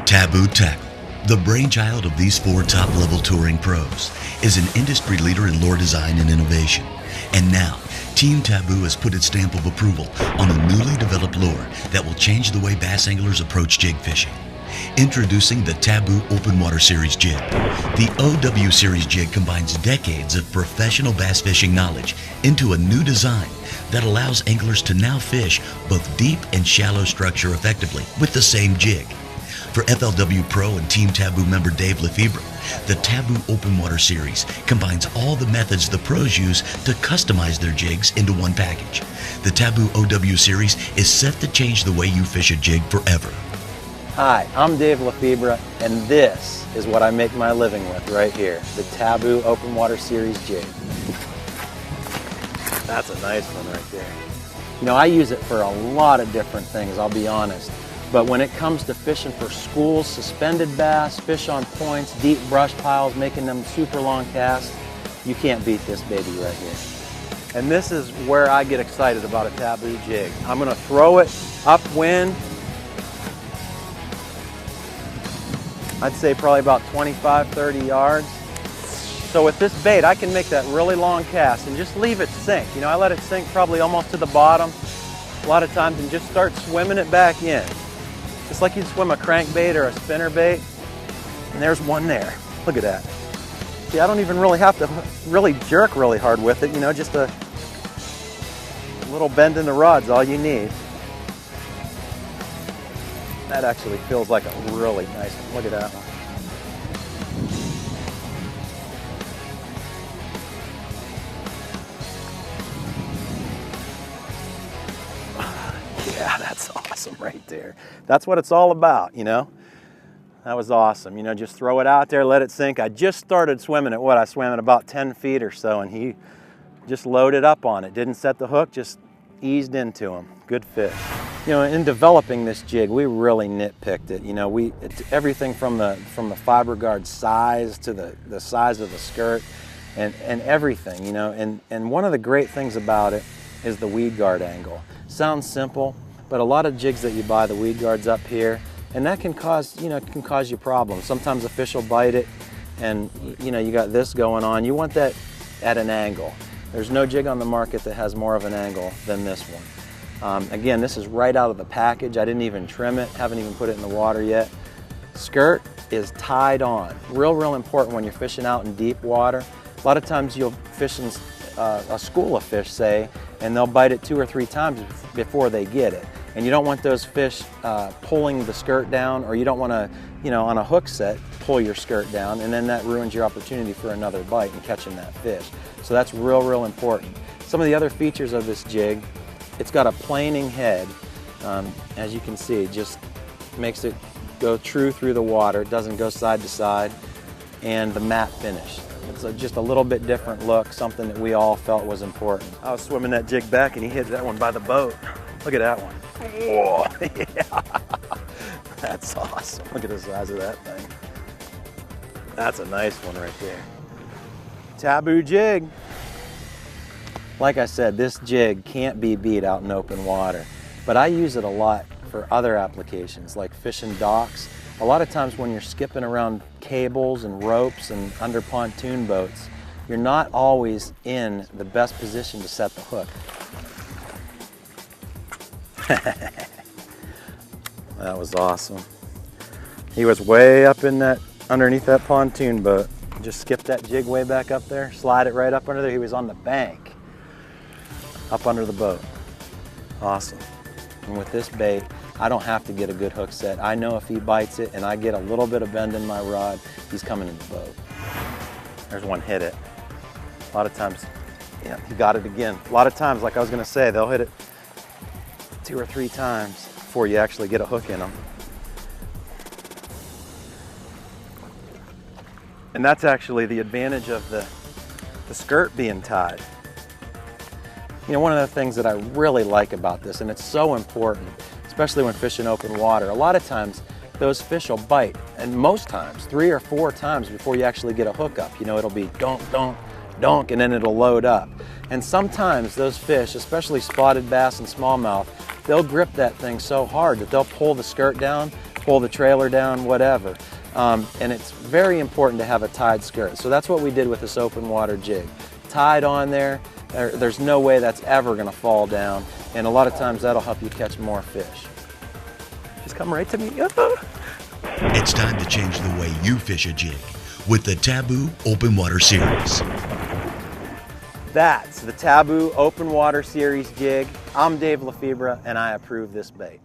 TABU Tackle, the brainchild of these four top-level touring pros, is an industry leader in lure design and innovation. And now, Team TABU has put its stamp of approval on a newly developed lure that will change the way bass anglers approach jig fishing. Introducing the TABU Open Water Series jig. The OW Series jig combines decades of professional bass fishing knowledge into a new design that allows anglers to now fish both deep and shallow structure effectively with the same jig. For FLW Pro and Team TABU member Dave Lefebvre, the TABU Open Water Series combines all the methods the pros use to customize their jigs into one package. The TABU OW Series is set to change the way you fish a jig forever. Hi, I'm Dave Lefebvre, and this is what I make my living with right here, the TABU Open Water Series jig. That's a nice one right there. You know, I use it for a lot of different things, I'll be honest. But when it comes to fishing for schools, suspended bass, fish on points, deep brush piles, making them super long casts, you can't beat this baby right here. And this is where I get excited about a TABU jig. I'm gonna throw it upwind. I'd say probably about 25, 30 yards. So with this bait, I can make that really long cast and just leave it sink. You know, I let it sink probably almost to the bottom a lot of times and just start swimming it back in. Just like you'd swim a crankbait or a spinnerbait. And there's one there. Look at that. See, I don't even really have to really jerk really hard with it. You know, just a little bend in the rod's all you need. That actually feels like a really nice one. Look at that one. Yeah, that's awesome right there. That's what it's all about, you know. That was awesome. You know, just throw it out there, let it sink. I just started swimming at what? I swam at about 10 feet or so, and he just loaded up on it. Didn't set the hook, just eased into him. Good fish. You know, in developing this jig, we really nitpicked it. You know, everything from the fiber guard size to the size of the skirt and everything, you know. And one of the great things about it is the weed guard angle. Sounds simple, but a lot of jigs that you buy, the weed guard's up here, and that can cause you problems. Sometimes a fish will bite it, and you know, you got this going on. You want that at an angle. There's no jig on the market that has more of an angle than this one. Again, this is right out of the package. I didn't even trim it, haven't even put it in the water yet. Skirt is tied on. Real important when you're fishing out in deep water. A lot of times you'll fish in a school of fish, say, and they'll bite it 2 or 3 times before they get it. And you don't want those fish pulling the skirt down, or you don't want to, you know, on a hook set, pull your skirt down, and then that ruins your opportunity for another bite and catching that fish. So that's real important. Some of the other features of this jig, it's got a planing head. As you can see, it just makes it go true through the water. It doesn't go side to side. And the matte finish. It's just a little bit different look, something that we all felt was important. I was swimming that jig back and he hit that one by the boat. Look at that one. Whoa, yeah. That's awesome. Look at the size of that thing. That's a nice one right there. TABU jig. Like I said, this jig can't be beat out in open water, but I use it a lot for other applications like fishing docks. A lot of times when you're skipping around cables and ropes and under pontoon boats, you're not always in the best position to set the hook. That was awesome. He was way up in that, underneath that pontoon boat. Just skip that jig way back up there, slide it right up under there. He was on the bank, up under the boat. Awesome. And with this bait, I don't have to get a good hook set. I know if he bites it and I get a little bit of bend in my rod, he's coming in the boat. There's one hit it. A lot of times, yeah, he got it again. A lot of times, like I was gonna say, they'll hit it 2 or 3 times before you actually get a hook in them. And that's actually the advantage of the skirt being tied. You know, one of the things that I really like about this, and it's so important, especially when fishing open water, a lot of times those fish will bite, and most times 3 or 4 times before you actually get a hook up. You know, it'll be donk, donk, donk, and then it'll load up. And sometimes those fish, especially spotted bass and smallmouth, they'll grip that thing so hard that they'll pull the skirt down, pull the trailer down, whatever. And it's very important to have a tied skirt. So that's what we did with this open water jig. Tied on there, there's no way that's ever gonna fall down. And a lot of times that'll help you catch more fish. Just come right to me. It's time to change the way you fish a jig with the TABU Open Water Series. That's the TABU Open Water Series jig. I'm Dave Lefebvre and I approve this bait.